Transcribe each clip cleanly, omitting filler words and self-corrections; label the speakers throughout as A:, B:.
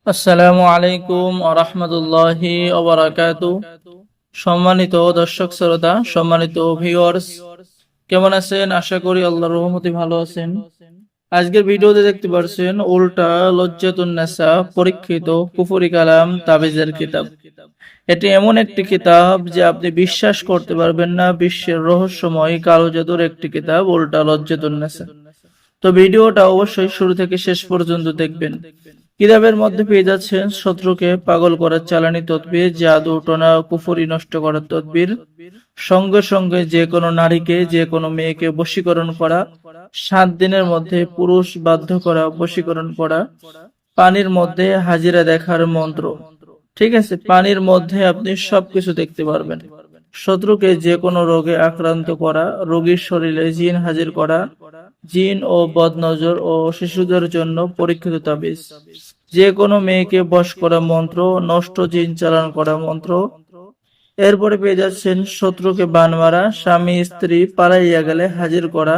A: আসসালামু আলাইকুম রাহমাতুল্লাহি ওয়া বারাকাতুহু। সম্মানিত দর্শক শ্রোতা, সম্মানিত ভিউয়ার্স, কেমন আছেন? আশা করি আল্লাহর রহমতে ভালো আছেন। আজকের ভিডিওতে দেখতে পাচ্ছেন উল্টা লজ্জাতুন নেসা পরীক্ষিত কুফরি কালাম তাবিজের কিতাব। এটি এমন একটি কিতাব যে আপনি বিশ্বাস করতে পারবেন না, বিশ্বের রহস্যময় কালো জাদুর একটি কিতাব উল্টা লজ্জাতুন নেসা। তো ভিডিওটা অবশ্যই শুরু থেকে শেষ পর্যন্ত দেখবেন। কিতাবের মধ্যে পেয়ে যাচ্ছেন শত্রুকে পাগল করার চালানি তদবির, জাদু টোনা কুফরি নষ্ট করার তদবির, সঙ্গে সঙ্গে যে কোনো নারীকে যে কোনো মেয়েকে বশীকরণ করা, 7 দিনের মধ্যে পুরুষ বাধ্য করা, বশীকরণ করা, পানির মধ্যে হাজিরা দেখার মন্ত্র। ঠিক আছে, পানির মধ্যে আপনি সবকিছু দেখতে পারবেন। শত্রুকে যে কোনো রোগে আক্রান্ত করা, রোগীর শরীরে জিন হাজির করা, জিন ও বদনজর ও শিশুদের জন্য পরীক্ষিত তাবিজ, যে কোনো মেয়েকে বশ করা মন্ত্র, নষ্ট জিন চালান করা মন্ত্র। এরপরে পেয়ে যাচ্ছেন শত্রুকে বান মারা, স্বামী স্ত্রী পালাইয়া গেলে হাজির করা,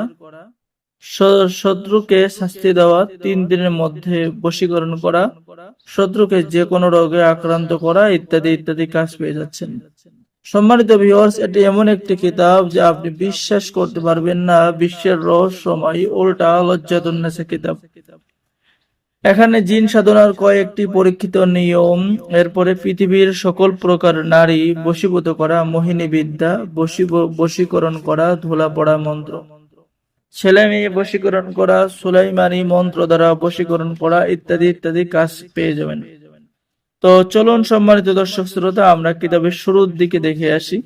A: শত্রুকে শাস্তি দেওয়া, 3 দিনের মধ্যে বশীকরণ করা, শত্রুকে যে কোনো রোগে আক্রান্ত করা, ইত্যাদি ইত্যাদি কাজ পেয়ে যাচ্ছেন। সম্মানিত ভিউয়ার্স, এটি এমন একটি কিতাব যা আপনি বিশ্বাস করতে পারবেন না, বিশ্বের রহস্যময় উল্টা লজ্জাতুন নেসা কিতাব। এখানে জিন সাধনার কয়েকটি পরীক্ষিত নিয়ম, এরপরে পৃথিবীর সকল প্রকার নারী বশীভূত করা, মোহিনী বিদ্যা, বশীকরণ করা, ধুলা পড়া মন্ত্র, ছেলে মেয়ে বশীকরণ করা, সুলাইমানি মন্ত্র দ্বারা বশীকরণ করা, ইত্যাদি ইত্যাদি কাজ পেয়ে যাবেন। তো চলুন সম্মানিত দর্শক শ্রোতা, আমরা কিতাবের শুরুর দিকে দেখে আসি।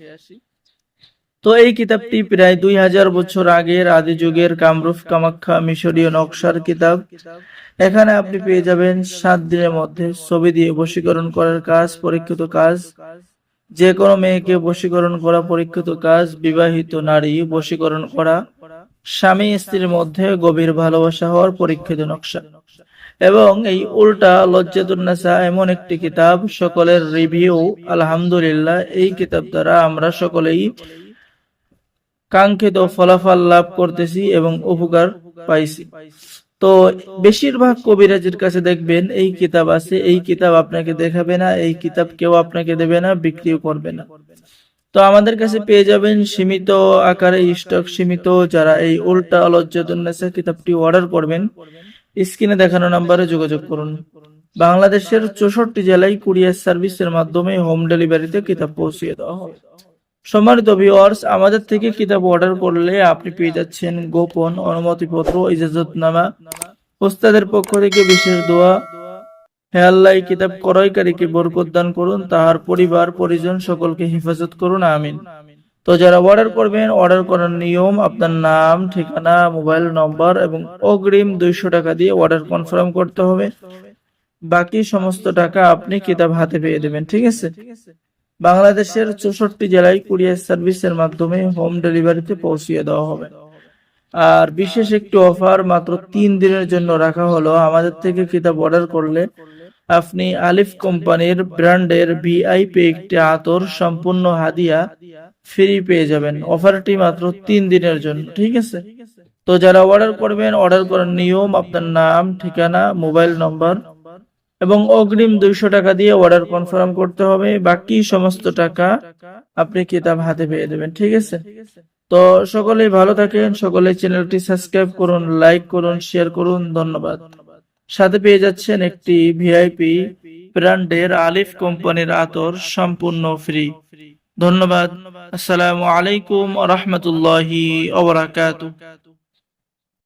A: তো এই কিতাবটি প্রায় 2000 বছর আগের আদি যুগের কামরূপ কামাখ্যা মিশরীয় নকশার কিতাব। এখানে আপনি পেয়ে যাবেন 7 দিনের মধ্যে ছবি দিয়ে বশীকরণ করার কাজ, পরীক্ষিত কাজ, যে কোনো মেয়েকে বশীকরণ করা পরীক্ষিত কাজ, বিবাহিত নারী বশীকরণ করা, স্বামী স্ত্রীর মধ্যে গভীর ভালোবাসা হওয়ার পরীক্ষিত নকশা। এবং এই উল্টা লজ্জাতুন নেসা এমন একটি কিতাব, সকলের রিভিউ আলহামদুলিল্লাহ। এই কিতাব দ্বারা আমরা সকলেই কাঙ্ক্ষিত ফলাফল লাভ করতেছি এবং উপকার পাইছি। তো বেশিরভাগ কবিরাজের কাছে দেখবেন এই কিতাব আছে, এই কিতাব আপনাকে দেখাবে না, এই কিতাব কেউ আপনাকে দেবে না, বিক্রিও করবে না। তো আমাদের কাছে পেয়ে যাবেন সীমিত আকারে, স্টক সীমিত। যারা এই উল্টা লজ্জাতুন নেসা কিতাবটি অর্ডার করবেন, স্ক্রিনে দেখানো নম্বরে যোগাযোগ করুন। বাংলাদেশের 64 জেলায় কুরিয়ার সার্ভিসের মাধ্যমে হোম ডেলিভারিতে কিতাব পৌঁছিয়ে দেওয়া হবে। সম্মানিত ভিউয়ার্স, আমাদের থেকে কিতাব অর্ডার করলে আপনি পেয়ে যাচ্ছেন গোপন অনুমতিপত্র, ইজাজতনামা, উস্তাদের পক্ষ থেকে বিশেষ দোয়া। হে আল্লাহ, এই কিতাব ক্রয়কারীকে বরকত দান করুন, তাহার পরিবার পরিজন সকলকে হেফাজত করুন, আমিন। তো যারা অর্ডার করবেন, অর্ডার করার নিয়ম, আপনার নাম, ঠিকানা, মোবাইল নম্বর এবং অগ্রিম 200 টাকা দিয়ে অর্ডার কনফার্ম করতে হবে। বাকি সমস্ত টাকা আপনি কিতাব হাতে পেয়ে দেবেন। ঠিক আছে, বাংলাদেশের 64 জেলায় কুরিয়ার সার্ভিসের মাধ্যমে হোম ডেলিভারিতে পৌঁছিয়ে দেওয়া হবে। আর বিশেষ একটি অফার মাত্র 3 দিনের জন্য রাখা হলো। আমাদের থেকে কিতাব অর্ডার করলে আপনি আলিফ কোম্পানির ব্র্যান্ডের ভিআইপি একটি আতর সম্পূর্ণ হাদিয়া ফ্রি পেয়ে যাবেন। অফারটি মাত্র 3 দিনের জন্য। ঠিক আছে, তো যারা অর্ডার করবেন, অর্ডার করার নিয়ম, আপনার নাম, ঠিকানা, মোবাইল নম্বর এবং অগ্রিম 200 টাকা দিয়ে অর্ডার কনফার্ম করতে হবে। বাকি সমস্ত টাকা আপনি কিতাব হাতে পেয়ে দেবেন। ঠিক আছে, তো সকলেই ভালো থাকেন, সকলেই চ্যানেলটি সাবস্ক্রাইব করুন, লাইক করুন, শেয়ার করুন। ধন্যবাদ। সাথে পেয়ে যাচ্ছেন একটি ভিআইপি ব্র্যান্ডের আলিফ কোম্পানির আতর সম্পূর্ণ ফ্রি। ধন্যবাদ। আসসালামু আলাইকুম ওয়া রাহমাতুল্লাহি ওয়া বারাকাতুহু।